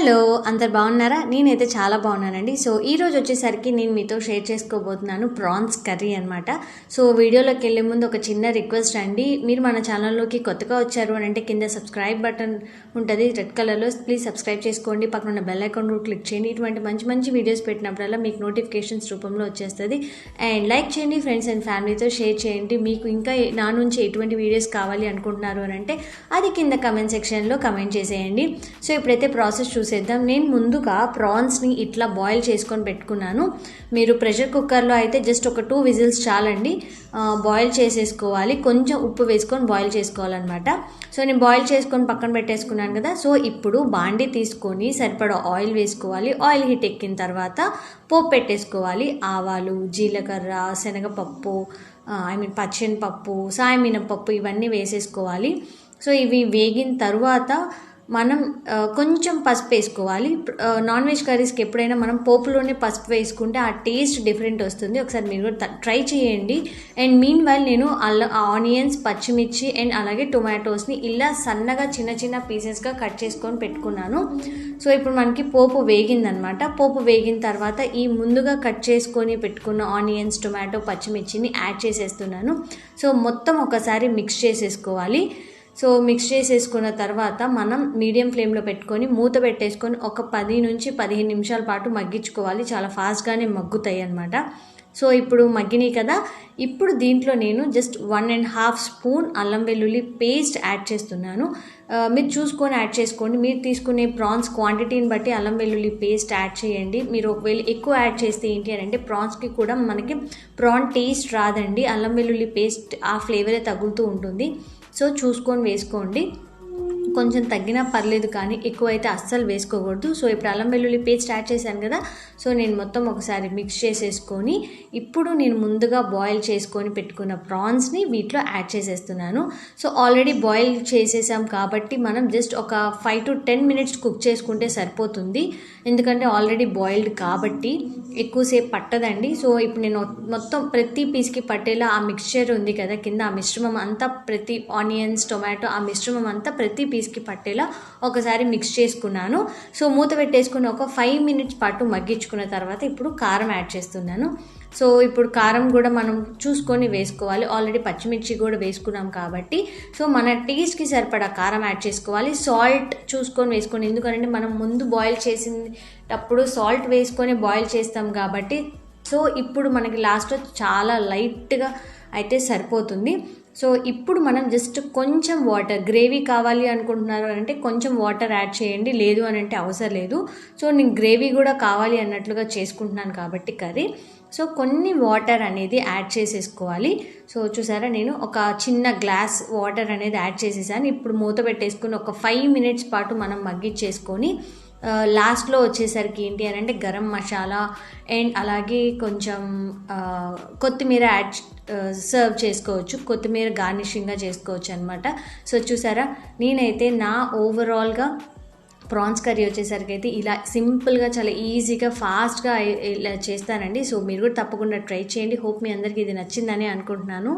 Hello అందరు బాగున్నారా? నేనైతే చాలా బాగున్నానండి. సో ఈ రోజు వచ్చేసరికి నేను మీతో షేర్ చేసుకోబోతున్నాను ప్రాన్స్ కర్రీ అనమాట. సో వీడియోలోకి వెళ్ళే ముందు ఒక చిన్న రిక్వెస్ట్ అండి, మీరు మన ఛానల్లోకి కొత్తగా వచ్చారు అని అంటే కింద సబ్స్క్రైబ్ బటన్ ఉంటుంది రెడ్ కలర్లో, ప్లీజ్ సబ్స్క్రైబ్ చేసుకోండి, పక్కన ఉన్న బెల్ ఐకాన్ కూడా క్లిక్ చేయండి. ఇటువంటి మంచి మంచి వీడియోస్ పెట్టినప్పుడల్లా మీకు నోటిఫికేషన్స్ రూపంలో వచ్చేస్తుంది. అండ్ లైక్ చేయండి, ఫ్రెండ్స్ అండ్ ఫ్యామిలీతో షేర్ చేయండి. మీకు ఇంకా నా నుంచి ఎటువంటి వీడియోస్ కావాలి అనుకుంటున్నారు అని అంటే అది కింద కమెంట్ సెక్షన్లో కమెంట్ చేసేయండి. సో ఇప్పుడైతే ప్రాసెస్ చూసేద్దాం. నేను ముందుగా ప్రాన్స్ని ఇట్లా బాయిల్ చేసుకొని పెట్టుకున్నాను. మీరు ప్రెషర్ కుక్కర్లో అయితే జస్ట్ ఒక 2 విజిల్స్ చాలండి బాయిల్ చేసేసుకోవాలి. కొంచెం ఉప్పు వేసుకొని బాయిల్ చేసుకోవాలన్నమాట. సో నేను బాయిల్ చేసుకొని పక్కన పెట్టేసుకున్నాను కదా. సో ఇప్పుడు బాండి తీసుకొని సరిపడా ఆయిల్ వేసుకోవాలి. ఆయిల్ హీట్ ఎక్కిన తర్వాత పోపు పెట్టేసుకోవాలి. ఆవాలు, జీలకర్ర, శనగపప్పు, పచ్చెనపప్పు, సాయమినపప్పు ఇవన్నీ వేసేసుకోవాలి. సో ఇవి వేగిన తర్వాత మనం కొంచెం పసుపు వేసుకోవాలి. నాన్ వెజ్ కర్రీస్కి ఎప్పుడైనా మనం పోపులోనే పసుపు వేసుకుంటే ఆ టేస్ట్ డిఫరెంట్ వస్తుంది. ఒకసారి మీరు కూడా ట్రై చేయండి. అండ్ మీన్ వైల్ నేను ఆనియన్స్, పచ్చిమిర్చి అండ్ అలాగే టొమాటోస్ని ఇలా సన్నగా చిన్న చిన్న పీసెస్గా కట్ చేసుకొని పెట్టుకున్నాను. సో ఇప్పుడు మనకి పోపు వేగిందనమాట. పోపు వేగిన తర్వాత ఈ ముందుగా కట్ చేసుకొని పెట్టుకున్న ఆనియన్స్, టొమాటో, పచ్చిమిర్చిని యాడ్ చేసేస్తున్నాను. సో మొత్తం ఒకసారి మిక్స్ చేసేసుకోవాలి. సో మిక్స్ చేసేసుకున్న తర్వాత మనం మీడియం ఫ్లేమ్లో పెట్టుకొని మూత పెట్టేసుకొని ఒక 10 నుంచి 15 నిమిషాల పాటు మగ్గించుకోవాలి. చాలా ఫాస్ట్గానే మగ్గుతాయి అన్నమాట. సో ఇప్పుడు మగ్గినాయి కదా. ఇప్పుడు దీంట్లో నేను జస్ట్ 1.5 స్పూన్ అల్లం వెల్లుల్లి పేస్ట్ యాడ్ చేస్తున్నాను. మీరు చూసుకొని యాడ్ చేసుకోండి. మీరు తీసుకునే ప్రాన్స్ క్వాంటిటీని బట్టి అల్లం వెల్లుల్లి పేస్ట్ యాడ్ చేయండి. మీరు ఒకవేళ ఎక్కువ యాడ్ చేస్తే ఏంటి అని అంటే ప్రాన్స్కి కూడా మనకి ప్రాన్ టేస్ట్ రాదండి. అల్లం వెల్లుల్లి పేస్ట్ ఆ ఫ్లేవరే తగులుతూ ఉంటుంది. సో చూసుకొని వేసుకోండి. కొంచెం తగ్గినా పర్లేదు కానీ ఎక్కువైతే అస్సలు వేసుకోకూడదు. సో ఇప్పుడు అల్లం వెల్లుల్లి పేస్ట్ యాడ్ చేశాను కదా. సో నేను మొత్తం ఒకసారి మిక్స్ చేసేసుకొని ఇప్పుడు నేను ముందుగా బాయిల్ చేసుకొని పెట్టుకున్న ప్రాన్స్ని వీటిలో యాడ్ చేసేస్తున్నాను. సో ఆల్రెడీ బాయిల్ చేసేసాం కాబట్టి మనం జస్ట్ ఒక 5 to 10 మినిట్స్ కుక్ చేసుకుంటే సరిపోతుంది. ఎందుకంటే ఆల్రెడీ బాయిల్డ్ కాబట్టి ఎక్కువసేపు పట్టదండి. సో ఇప్పుడు నేను మొత్తం ప్రతి పీస్కి పట్టేలా ఆ మిక్స్చర్ ఉంది కదా కింద, ఆ మిశ్రమం అంతా ప్రతి ఆనియన్స్, టొమాటో ఆ మిశ్రమం అంతా ప్రతి పీస్కి పట్టేలా ఒకసారి మిక్స్ చేసుకున్నాను. సో మూత పెట్టేసుకుని ఒక 5 మినిట్స్ పాటు మగ్గించుకున్న తర్వాత ఇప్పుడు కారం యాడ్ చేస్తున్నాను. సో ఇప్పుడు కారం కూడా మనం చూసుకొని వేసుకోవాలి. ఆల్రెడీ పచ్చిమిర్చి కూడా వేసుకున్నాం కాబట్టి సో మన టేస్ట్కి సరిపడా కారం యాడ్ చేసుకోవాలి. సాల్ట్ చూసుకొని వేసుకోండి. ఎందుకంటే మనం ముందు బాయిల్ చేసేటప్పుడు సాల్ట్ వేసుకొని బాయిల్ చేస్తాం కాబట్టి సో ఇప్పుడు మనకి లాస్ట్లో చాలా లైట్గా అయితే సరిపోతుంది. సో ఇప్పుడు మనం జస్ట్ కొంచెం వాటర్, గ్రేవీ కావాలి అనుకుంటున్నారు అంటే కొంచెం వాటర్ యాడ్ చేయండి, లేదు అని అంటే అవసరం లేదు. సో నేను గ్రేవీ కూడా కావాలి అన్నట్లుగా చేసుకుంటున్నాను కాబట్టి కర్రీ. సో కొన్ని వాటర్ అనేది యాడ్ చేసేసుకోవాలి. సో చూసారా, నేను ఒక చిన్న గ్లాస్ వాటర్ అనేది యాడ్ చేసేసాను. ఇప్పుడు మూత పెట్టేసుకుని ఒక 5 మినిట్స్ పాటు మనం మగ్గిచ్చేసుకొని లాస్ట్లో వచ్చేసరికి ఏంటి అని అంటే గరం మసాలా అండ్ అలాగే కొంచెం కొత్తిమీర యాడ్ సర్వ్ చేసుకోవచ్చు. కొత్తిమీర గార్నిషింగ్గా చేసుకోవచ్చు అనమాట. సో చూసారా, నేనైతే నా ఓవరాల్గా ప్రాన్స్ కర్రీ వచ్చేసరికి అయితే ఇలా సింపుల్గా చాలా ఈజీగా ఫాస్ట్గా ఇలా చేస్తానండి. సో మీరు కూడా తప్పకుండా ట్రై చేయండి. హోప్ మీ అందరికీ ఇది నచ్చిందని అనుకుంటున్నాను.